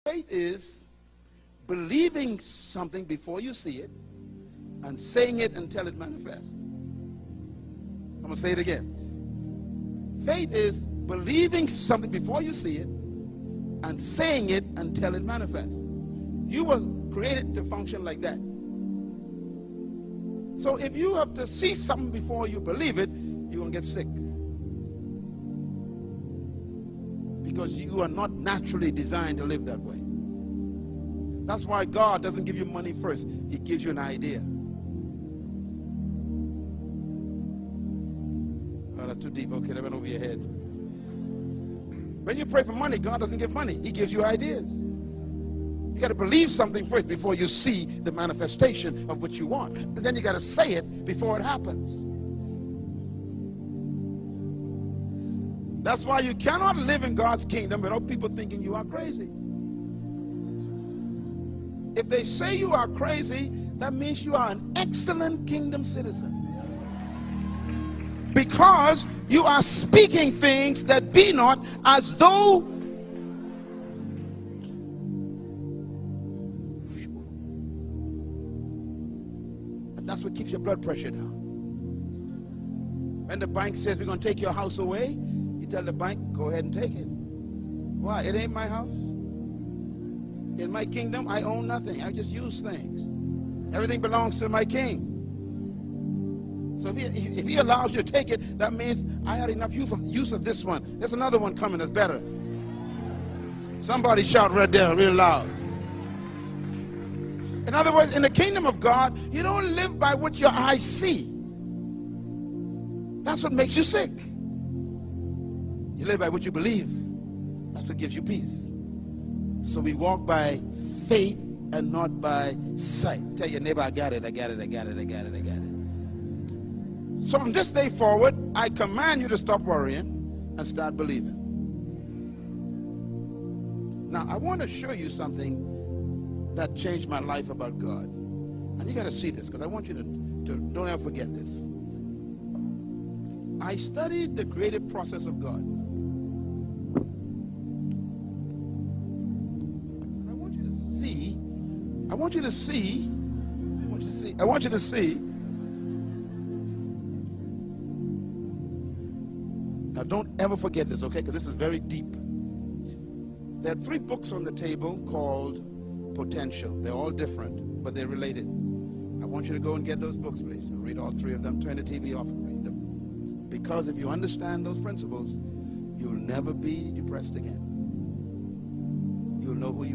Faith is believing something before you see it and saying it until it manifests. I'm going to say it again. Faith is believing something before you see it and saying it until it manifests. You were created to function like that. So if you have to see something before you believe it, you're going to get sick. Because you are not naturally designed to live that way. That's why God doesn't give you money first. He gives you an idea. Oh, that's too deep. Okay, that went over your head. When you pray for money, God doesn't give money. He gives you ideas. You got to believe something first before you see the manifestation of what you want. And then you got to say it before it happens. That's why you cannot live in God's kingdom without people thinking you are crazy. If they say you are crazy, that means you are an excellent kingdom citizen. Because you are speaking things that be not, as though and that's what keeps your blood pressure down. When the bank says we're going to take your house away, you tell the bank, go ahead and take it. Why? It ain't my house. In my kingdom, I own nothing. I just use things. Everything belongs to my king. So if he allows you to take it, that means I had enough use of this one. There's another one coming that's better. Somebody shout right there real loud. In other words, in the kingdom of God, you don't live by what your eyes see. That's what makes you sick. You live by what you believe. That's what gives you peace. So we walk by faith and not by sight. Tell your neighbor, I got it, I got it, I got it, I got it, I got it. So from this day forward, I command you to stop worrying and start believing. Now, I want to show you something that changed my life about God. And you got to see this, because I want you to don't ever forget this. I studied the creative process of God. I want you to see. Now, don't ever forget this, okay? Because this is very deep. There are 3 books on the table called Potential. They're all different, but they're related. I want you to go and get those books, please, and read all 3 of them. Turn the TV off and read them. Because if you understand those principles, you'll never be depressed again. You'll know who you are.